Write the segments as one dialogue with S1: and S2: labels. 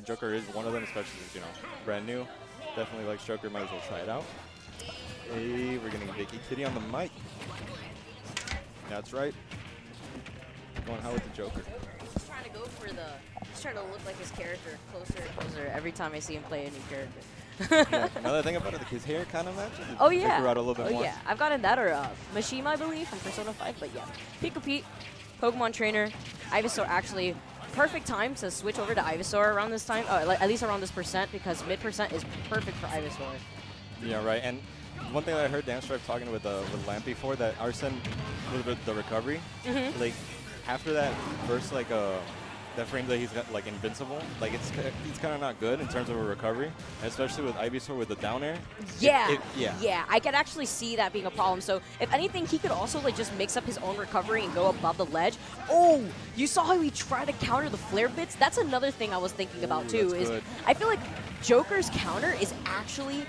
S1: Joker is one of them, especially since, you know, brand new. Definitely likes Joker, might as well try it out. Hey, we're getting Vicky Kitty on the mic. That's right. Going high with the Joker.
S2: He's trying to go for the, he's trying to look like his character closer and closer every time I see him play a new character.
S1: Yeah, another thing about it, like his hair kind of matches.
S2: Oh yeah.
S1: Figure out a little bit more.
S2: Yeah, I've gotten that or Mishima, I believe, from Persona 5, but yeah. Pikapete, Pokemon trainer, Ivysaur actually. Perfect time to switch over to Ivysaur around this time, at least around this percent, because mid% is perfect for Ivysaur.
S1: Yeah, right. And one thing that I heard DanStrife talking with Lamp before, that Arsene, with the recovery, like after that first that frame that he's got like invincible, like he's kind of not good in terms of a recovery, and especially with Ivysaur with the down air.
S2: Yeah,
S1: yeah,
S2: yeah. I could actually see that being a problem. So if anything, he could also like just mix up his own recovery and go above the ledge. Oh, you saw how he tried to counter the flare bits? That's another thing I was thinking about too. Is
S1: good.
S2: I feel like Joker's counter is actually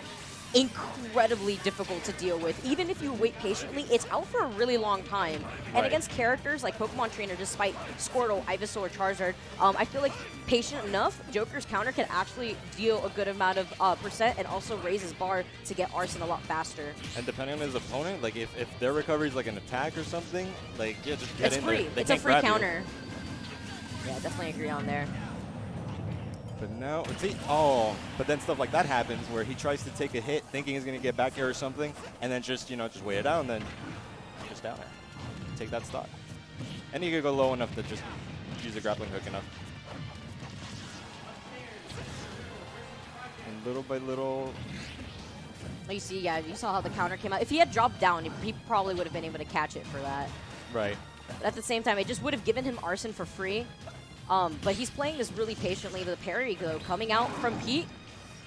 S2: incredibly difficult to deal with. Even if you wait patiently, it's out for a really long time. And against characters like Pokemon Trainer, despite Squirtle, Ivysaur, Charizard, I feel like patient enough, Joker's counter can actually deal a good amount of percent and also raise his bar to get Arsene a lot faster.
S1: And depending on his opponent, like if their recovery is like an attack or something, like yeah, just get
S2: it's
S1: in
S2: free.
S1: there. They
S2: it's a
S1: can't
S2: free
S1: grab you.
S2: counter. Yeah, definitely agree on there.
S1: But now, but then stuff like that happens where he tries to take a hit thinking he's going to get back here or something, and then just, just wait it out and then just down there. Take that stock. And you could go low enough to just use a grappling hook enough. And little by little.
S2: You see, yeah, you saw how the counter came out. If he had dropped down, he probably would have been able to catch it for that.
S1: Right.
S2: But at the same time, it just would have given him Arsene for free. But he's playing this really patiently. The parry, though, coming out from Pete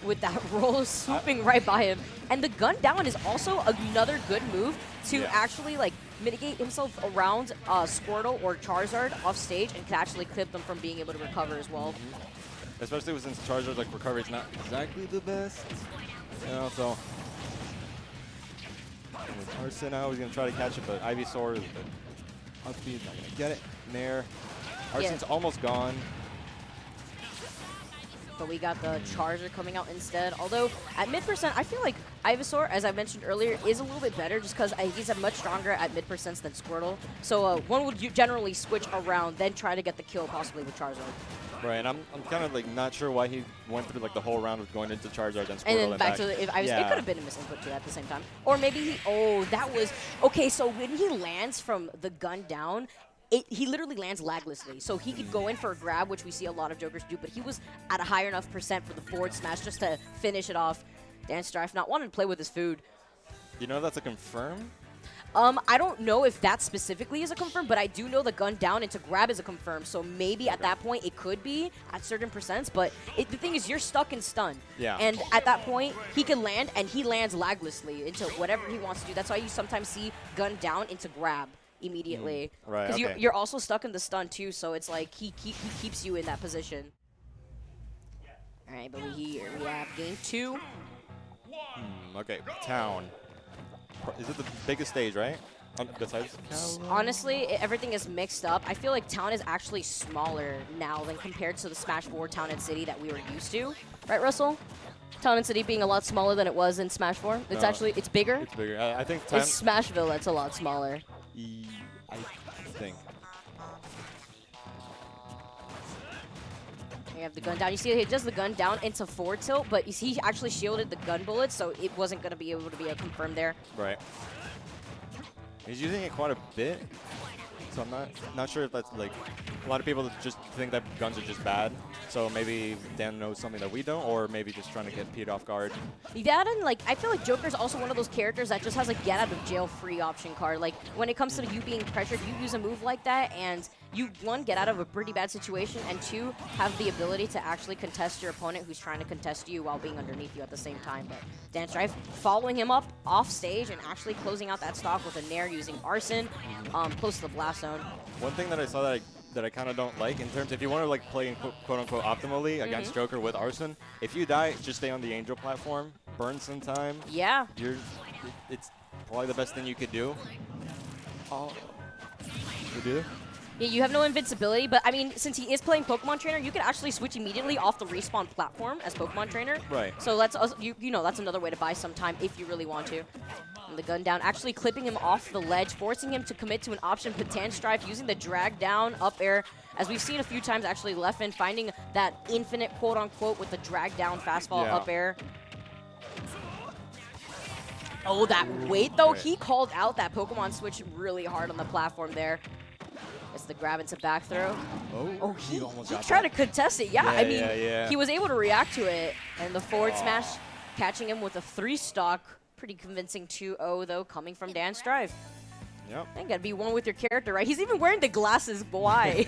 S2: with that roll swooping right by him. And the gun down is also another good move to actually like mitigate himself around Squirtle or Charizard off stage and can actually clip them from being able to recover as well.
S1: Especially since Charizard's like recovery is not exactly the best. So with Arsene now, he's going to try to catch it, but Ivysaur is not going to get it. Nair. Arsene's almost gone.
S2: But we got the Charger coming out instead. Although, at mid%, I feel like Ivysaur, as I mentioned earlier, is a little bit better just because he's much stronger at mid% than Squirtle. So one would generally switch around, then try to get the kill possibly with Charizard.
S1: Right, and I'm kind of like not sure why he went through like the whole round of going into Charizard and Squirtle
S2: and then back to the, it could have been a misinput too at the same time. Or maybe that was, okay, so when he lands from the gun down, he literally lands laglessly, so he could go in for a grab, which we see a lot of Jokers do, but he was at a higher enough percent for the forward smash just to finish it off. DanStrife not wanting to play with his food.
S1: You know that's a confirm?
S2: I don't know if that specifically is a confirm, but I do know the gun down and to grab is a confirm, so maybe at that point it could be at certain percents, but the thing is you're stuck in stun.
S1: Yeah.
S2: And at that point, he can land, and he lands laglessly into whatever he wants to do. That's why you sometimes see gun down into grab immediately.
S1: Right,
S2: because you're also stuck in the stun too, so it's like he keeps you in that position. All right, but we have game 2.
S1: Okay, Town. Is it the biggest stage, right? Besides Cal?
S2: Honestly, everything is mixed up. I feel like Town is actually smaller now than compared to the Smash 4 Town and City that we were used to. Right, Russell? Town and City being a lot smaller than it was in Smash 4. It's actually, it's bigger.
S1: It's bigger. I think
S2: It's Smashville that's a lot smaller.
S1: I think.
S2: You have the gun down. You see he does the gun down into forward tilt, but you see he actually shielded the gun bullets, so it wasn't going to be able to be a confirm there.
S1: Right. He's using it quite a bit, so I'm not sure if that's like a lot of people just think that guns are just bad. So maybe Dan knows something that we don't, or maybe just trying to get Pete off guard.
S2: That and like I feel like Joker's also one of those characters that just has a get out of jail free option card. Like when it comes to you being pressured, you use a move like that and you, 1, get out of a pretty bad situation, and 2, have the ability to actually contest your opponent who's trying to contest you while being underneath you at the same time. But DanStrife following him up off stage and actually closing out that stock with a Nair using Arsene close to the blast zone.
S1: One thing that I saw that I kind of don't like in terms, if you want to like play in quote-unquote optimally against Joker with Arsene, if you die, just stay on the Angel platform, burn some time.
S2: Yeah.
S1: It's probably the best thing you could do. Oh. You do?
S2: Yeah, you have no invincibility, but I mean, since he is playing Pokemon Trainer, you can actually switch immediately off the respawn platform as Pokemon Trainer.
S1: Right.
S2: So that's also, you know, that's another way to buy some time if you really want to. And the gun down, actually clipping him off the ledge, forcing him to commit to an option. But DanStrife using the drag down up air, as we've seen a few times actually, Leffen finding that infinite quote unquote with the drag down fastball up air. Oh, that wait though, he called out that Pokemon switch really hard on the platform there. It's the grab into back throw. Oh, he tried to contest it. Yeah, I mean, he was able to react to it. And the forward smash catching him with a 3-stock. Pretty convincing 2-0 though, coming from DanStrife.
S1: Yep.
S2: I gotta be one with your character, right? He's even wearing the glasses. Why?